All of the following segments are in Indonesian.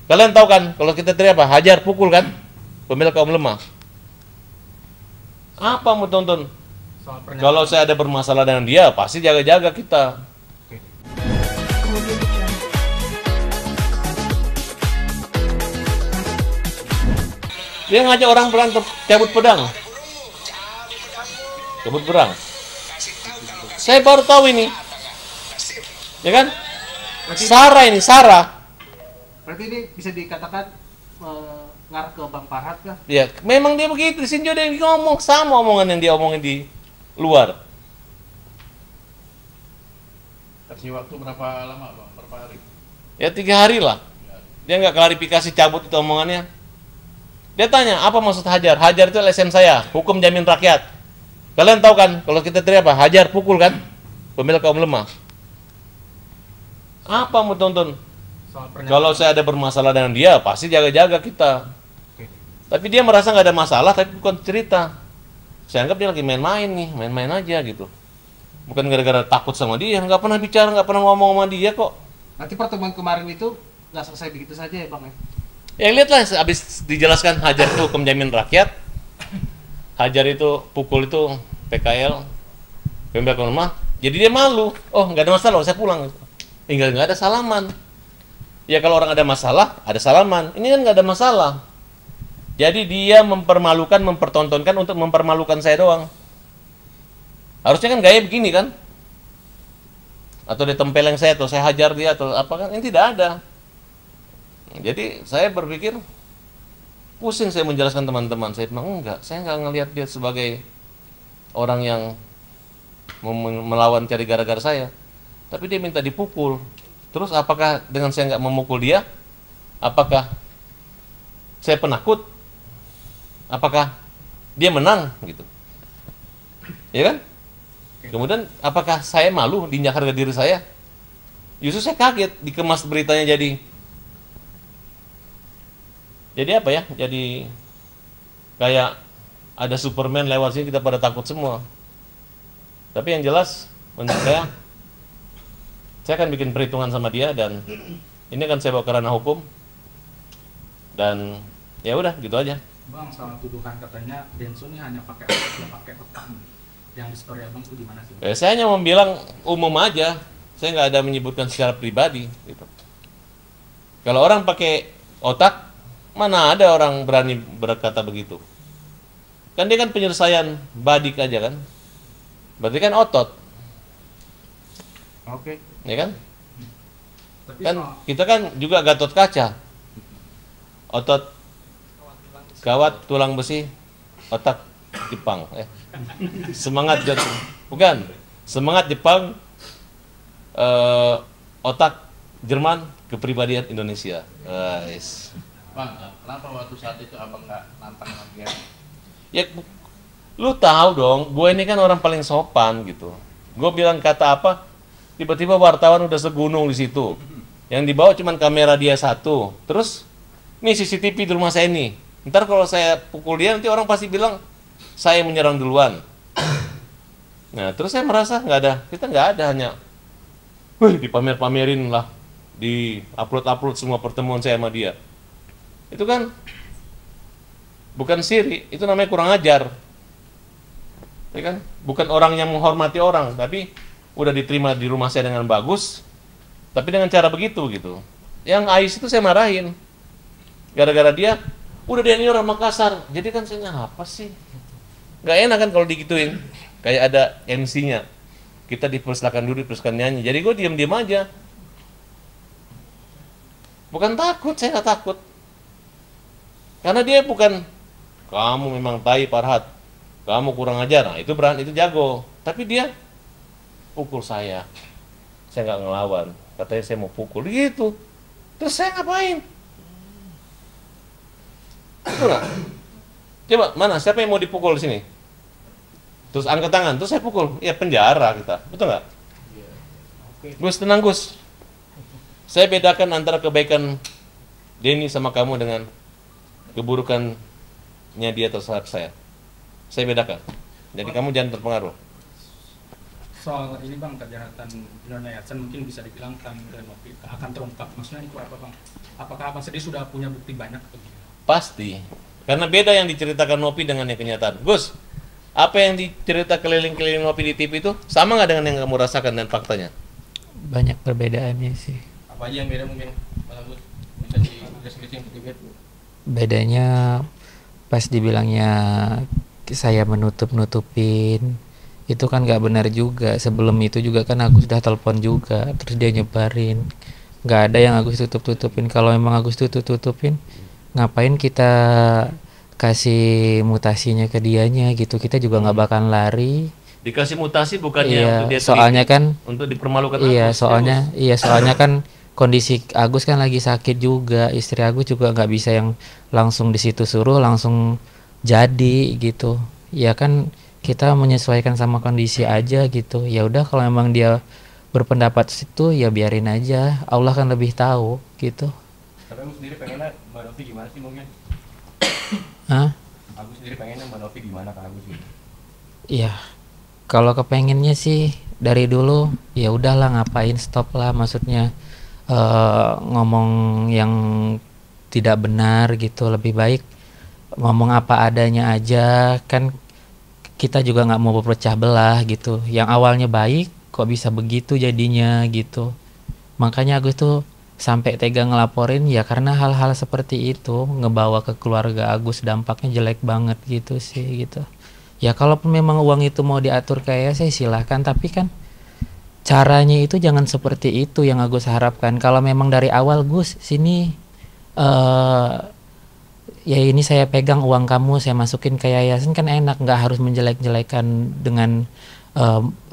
Kalian tahu kan, kalau kita teriak apa? Hajar, pukul kan? Pembela kaum lemah. Apa mau tonton? Kalau saya ada bermasalah dengan dia, pasti jaga-jaga kita. Dia ngajak orang berantem, cabut pedang. Cabut pedang. Saya baru tahu ini. Ya kan? Sarah ini, Sarah. Berarti ini bisa dikatakan ngarah ke Bang Farhat kah? Ya, memang dia begitu. Di sini juga dia ngomong sama omongan yang dia omongin di luar. Kasih waktu berapa lama Bang? Berapa hari? Ya 3 hari lah. Dia nggak klarifikasi, cabut itu omongannya. Dia tanya, apa maksud hajar? Hajar itu LSM saya, hukum jamin rakyat. Kalian tahu kan, kalau kita teriak apa? Hajar, pukul kan? Pembela kaum lemah. Apa mau tonton? Kalau saya ada bermasalah dengan dia, pasti jaga-jaga kita. Tapi dia merasa nggak ada masalah, tapi bukan cerita. Saya anggap dia lagi main-main nih, main-main aja gitu. Bukan gara-gara takut sama dia, nggak pernah bicara, nggak pernah ngomong sama dia kok. Nanti pertemuan kemarin itu nggak selesai begitu saja ya Bang ya? Ya lihatlah, habis dijelaskan hajar itu hukum jamin rakyat, hajar itu pukul itu PKL, pembela kaum lemah. Jadi dia malu. Oh nggak ada masalah, saya pulang. Tinggal nggak ada salaman. Ya kalau orang ada masalah, ada salaman. Ini kan nggak ada masalah. Jadi dia mempermalukan, mempertontonkan untuk mempermalukan saya doang. Harusnya kan gaya begini kan? Atau dia tempeleng saya, atau saya hajar dia, atau apa kan? Ini tidak ada. Jadi saya berpikir, pusing saya menjelaskan teman-teman. Saya bilang, enggak, saya nggak ngelihat dia sebagai orang yang melawan cari gara-gara saya. Tapi dia minta dipukul. Terus apakah dengan saya nggak memukul dia, apakah saya penakut? Apakah dia menang gitu? Ya kan? Kemudian apakah saya malu diinjak harga diri saya? Justru saya kaget dikemas beritanya jadi apa ya? Jadi kayak ada Superman lewat sini, kita pada takut semua. Tapi yang jelas menurut saya akan bikin perhitungan sama dia, dan ini akan saya bawa ke ranah hukum. Dan ya udah gitu aja. Bang, soal tuduhan katanya Densu ini hanya pakai otak. Yang di story Abang itu gimana sih? Saya hanya mau bilang umum aja. Saya nggak ada menyebutkan secara pribadi gitu. Kalau orang pakai otak, mana ada orang berani berkata begitu? Kan dia kan penyelesaian badik aja kan? Berarti kan otot. Oke. Ya kan? Tapi Kan kita kan juga Gatot Kaca. Otot kawat tulang besi, otak Jepang. Semangat bukan. Semangat Jepang, otak Jerman, kepribadian Indonesia. Bang, kenapa waktu saat itu Abang nggak nantang lagi ya? Ya, lu tahu dong, gue ini kan orang paling sopan gitu. Gue bilang kata apa, tiba-tiba wartawan udah segunung di situ. Yang dibawa cuma kamera dia satu. Terus, nih CCTV di rumah saya nih. Ntar kalau saya pukul dia, nanti orang pasti bilang saya menyerang duluan. Nah, terus saya merasa kita nggak ada, hanya dipamer-pamerin lah, di upload semua pertemuan saya sama dia. Itu kan bukan siri, itu namanya kurang ajar. Ya kan? Bukan orang yang menghormati orang, tapi udah diterima di rumah saya dengan bagus, tapi dengan cara begitu gitu. Yang Ais itu saya marahin. Gara-gara dia, udah dia ini orang Makassar. Jadi kan saya apa sih? Gak enak kan kalau digituin. Kayak ada MC-nya. Kita dipersilakan dulu, dipersilakan nyanyi. Jadi gue diam-diam aja. Bukan takut, saya nggak takut. Karena dia bukan, kamu memang tai Farhat, kamu kurang ajar. Nah, itu berani, itu jago. Tapi dia pukul saya nggak ngelawan. Katanya saya mau pukul gitu. Terus saya ngapain? Betul nggak? Coba mana? Siapa yang mau dipukul di sini? Terus angkat tangan, terus saya pukul. Ya penjara kita, betul nggak? Gus, tenang Gus. Saya bedakan antara kebaikan Denny sama kamu dengan keburukannya dia terhadap saya. Saya bedakan. Jadi kamu jangan terpengaruh. soal ini Bang, kejahatan Nona Yatsen mungkin bisa dibilang akan terungkap. Maksudnya itu apa Bang? Apakah abang sendiri sudah punya bukti banyak atau gimana? Pasti. Karena beda yang diceritakan Nopi dengan yang kenyataan. Gus, apa yang dicerita keliling-keliling Nopi di TV itu sama nggak dengan yang kamu rasakan dan faktanya? Banyak perbedaannya sih. Apa aja yang beda mungkin, Mas Agus? Bisa dikasih sedikit. Bedanya pas dibilangnya saya menutup-nutupin, itu kan nggak benar juga. Sebelum itu juga kan aku sudah telepon juga, terus dia nyebarin. Nggak ada yang Agus tutup-tutupin. Kalau memang Agus tutup-tutupin, ngapain kita kasih mutasinya ke dianya gitu? Kita juga nggak bakal lari. Dikasih mutasi bukannya Iya, untuk dia soalnya kan untuk dipermalukan iya, Agus. soalnya kan kondisi Agus kan lagi sakit juga, istri Agus juga nggak bisa yang langsung di situ suruh langsung jadi gitu. Ya kan kita menyesuaikan sama kondisi aja gitu. Ya udah kalau memang dia berpendapat situ ya biarin aja. Allah kan lebih tahu gitu. Tapi aku sendiri pengennya Mbak Novi gimana sih mungkin? Hah? Aku sendiri pengennya Mbak Novi gimana ke Agus gitu? Iya. Kalau kepengennya sih dari dulu ya udahlah ngapain stop lah, maksudnya ngomong yang tidak benar gitu, lebih baik ngomong apa adanya aja. Kan kita juga nggak mau berpecah belah gitu, yang awalnya baik kok bisa begitu jadinya gitu. Makanya Agus tuh sampai tega ngelaporin ya karena hal-hal seperti itu ngebawa ke keluarga Agus, dampaknya jelek banget gitu sih gitu. Ya kalaupun memang uang itu mau diatur kayak saya silahkan, tapi kan caranya itu jangan seperti itu yang Agus harapkan. Kalau memang dari awal Gus sini ya ini saya pegang uang kamu, saya masukin ke yayasan, kan enak, nggak harus menjelek-jelekan dengan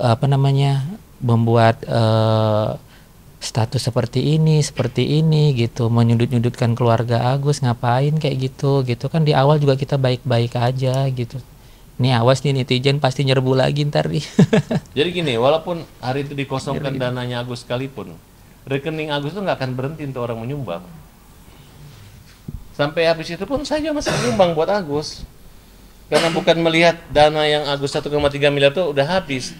apa namanya membuat status seperti ini gitu, menyudut-nyudutkan keluarga Agus. Ngapain kayak gitu kan di awal juga kita baik-baik aja gitu. Nih awas nih netizen pasti nyerbu lagi ntar nih. Jadi gini, walaupun hari itu dikosongkan dananya Agus sekalipun, rekening Agus itu nggak akan berhenti untuk orang menyumbang. Sampai habis itu pun saya juga masih menyumbang buat Agus. Karena bukan melihat dana yang Agus 1,3 miliar itu udah habis.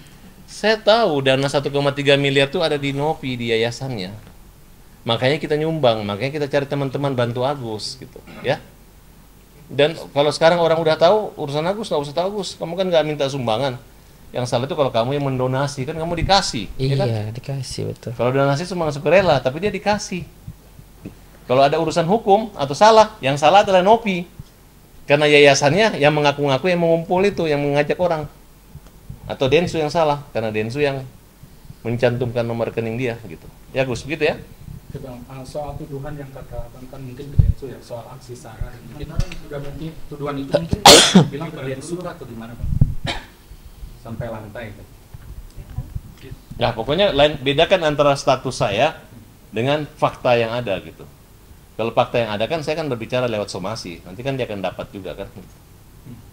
Saya tahu dana 1,3 miliar itu ada di Nopi, di yayasannya. Makanya kita nyumbang, makanya kita cari teman-teman bantu Agus gitu, ya. Dan kalau sekarang orang udah tahu urusan Agus, nggak usah tahu Agus, kamu kan nggak minta sumbangan. Yang salah itu kalau kamu yang mendonasi, kan kamu dikasih. Ya kan? Iya dikasih betul. Kalau donasi cuma sukarela, tapi dia dikasih. Kalau ada urusan hukum atau salah, yang salah adalah Nopi. Karena yayasannya yang mengaku-ngaku yang mengumpul itu, yang mengajak orang. Atau Densu yang salah, karena Densu yang mencantumkan nomor rekening dia gitu. Ya Gus, begitu ya? Bang, soal tuduhan yang kata Bang kan mungkin ke Densu ya, soal aksi SARA, mungkin juga mungkin tuduhan itu mungkin bilang ke Densu atau gimana Bang? Sampai lantai kan? Nah pokoknya bedakan antara status saya dengan fakta yang ada gitu. Kalau fakta yang ada kan saya kan berbicara lewat somasi, nanti kan dia akan dapat juga kan.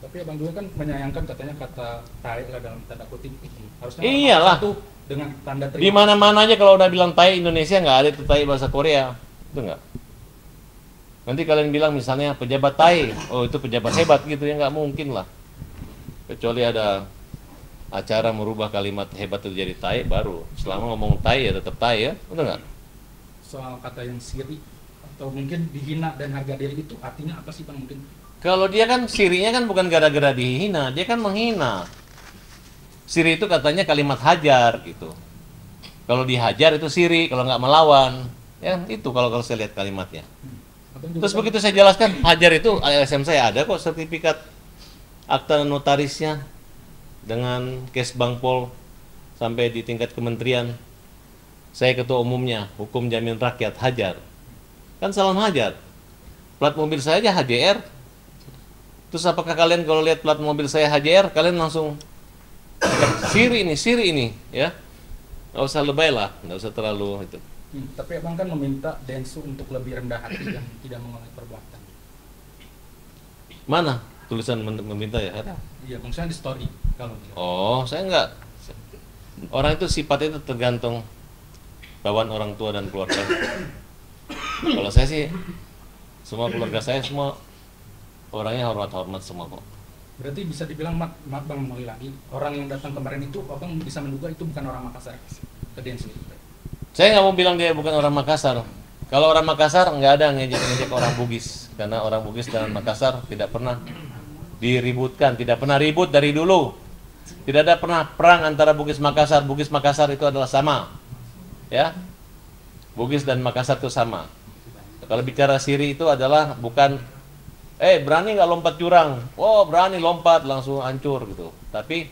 Tapi Abang juga kan menyayangkan katanya kata tai lah dalam tanda kutip. Harusnya Iyalah. itu dengan tanda terima. Di mana-mana aja kalau udah bilang tai Indonesia nggak ada itu tai bahasa Korea, itu nggak. Nanti kalian bilang misalnya pejabat tai, oh itu pejabat hebat gitu ya, nggak mungkin lah. Kecuali ada acara merubah kalimat hebat itu jadi tai baru. Selama ngomong tai ya tetap tai ya, betul nggak? Soal kata yang siri atau mungkin dihina dan harga diri itu artinya apa sih Bang mungkin? Kalau dia kan sirinya kan bukan gara-gara dihina, dia kan menghina. Siri itu katanya kalimat hajar gitu. Kalau dihajar itu siri, kalau nggak melawan, ya itu kalau saya lihat kalimatnya. Terus begitu saya jelaskan, hajar itu LSM saya ada kok sertifikat akta notarisnya dengan kes Bangpol sampai di tingkat kementerian. Saya ketua umumnya, hukum jamin rakyat hajar. Kan salam hajar. Plat mobil saya aja HJR. Terus apakah kalian kalau lihat plat mobil saya HJR, kalian langsung siri ini, ya? Nggak usah lebay lah, nggak usah terlalu itu. Tapi Abang kan meminta Densu untuk lebih rendah hati yang tidak mengulangi perbuatan. Mana tulisan meminta ya? Ada? Iya, maksudnya di story kalau. Oh, saya enggak. Orang itu sifatnya itu tergantung bawaan orang tua dan keluarga. Kalau saya sih, semua keluarga saya semua orangnya hormat-hormat semua kok. Berarti bisa dibilang, maaf Bang mengulangi, orang yang datang kemarin itu Abang bisa menduga itu bukan orang Makassar ke Densu. Saya nggak mau bilang dia bukan orang Makassar, Kalau orang Makassar nggak ada ngejek-ngejek orang Bugis, karena orang Bugis dan Makassar tidak pernah diributkan, tidak pernah ribut dari dulu. Tidak ada pernah perang antara Bugis Makassar. Bugis Makassar itu adalah sama, ya. Bugis dan Makassar itu sama. Kalau bicara Siri itu adalah bukan, berani nggak lompat jurang? Oh berani lompat langsung hancur gitu. Tapi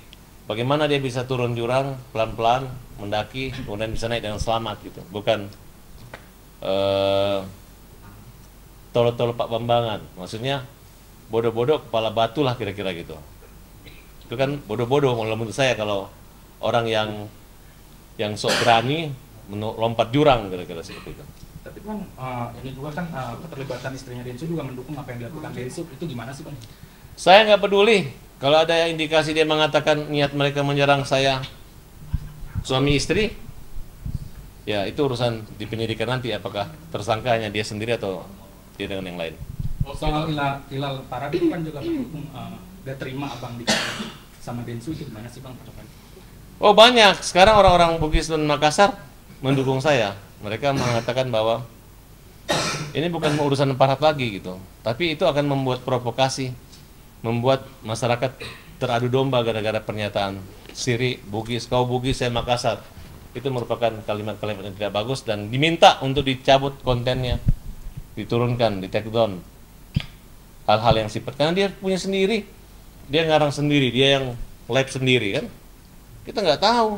bagaimana dia bisa turun jurang pelan-pelan, mendaki, kemudian bisa naik dengan selamat gitu. Bukan tolo-tolo Pak Bambangan, maksudnya bodoh-bodoh kepala batu lah kira-kira gitu. Itu kan bodoh-bodoh menurut saya kalau orang yang sok berani lompat jurang kira-kira seperti itu. Tapi Bang, ini juga kan keterlibatan istrinya Densu juga mendukung apa yang dilakukan Densu, itu gimana sih Bang? Saya nggak peduli kalau ada indikasi dia mengatakan niat mereka menyerang saya suami istri. Ya itu urusan di penyidikan nanti, apakah tersangkanya dia sendiri atau dia dengan yang lain. Soal Hilal Parad itu kan juga mendukung, gak terima abang dikasih sama Densu, itu gimana sih Bang? Oh banyak, sekarang orang-orang Bugis dan Makassar mendukung saya. Mereka mengatakan bahwa ini bukan urusan Parad lagi gitu, tapi itu akan membuat provokasi, membuat masyarakat teradu domba gara-gara pernyataan Siri Bugis, kau Bugis saya Makassar. Itu merupakan kalimat-kalimat yang tidak bagus dan diminta untuk dicabut kontennya, diturunkan, di take down hal-hal yang sifat, karena dia punya sendiri, dia ngarang sendiri, dia yang live sendiri kan, kita nggak tahu.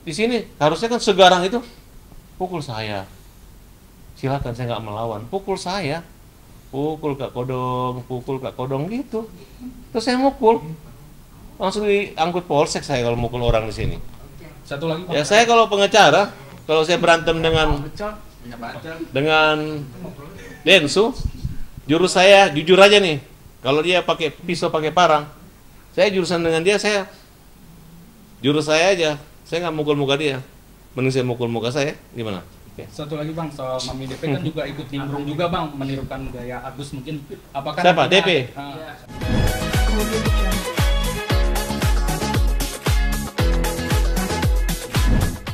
Di sini harusnya kan segarang itu pukul saya, silakan saya nggak melawan, pukul saya, pukul Kak Kodong gitu, terus saya mukul, langsung diangkut polsek saya kalau mukul orang di sini. Satu lagi Bang. Ya saya kalau pengacara, kalau saya berantem dengan Densu, jurus saya jujur aja nih, kalau dia pakai pisau pakai parang, saya jurusan dengan dia, jurus saya aja, saya nggak mukul muka dia, mending saya mukul muka saya, gimana? Okay. Satu lagi Bang, soal Mami DP kan juga ikut nimbrung juga Bang, menirukan gaya Agus mungkin. Apakah siapa? nantinya, DP?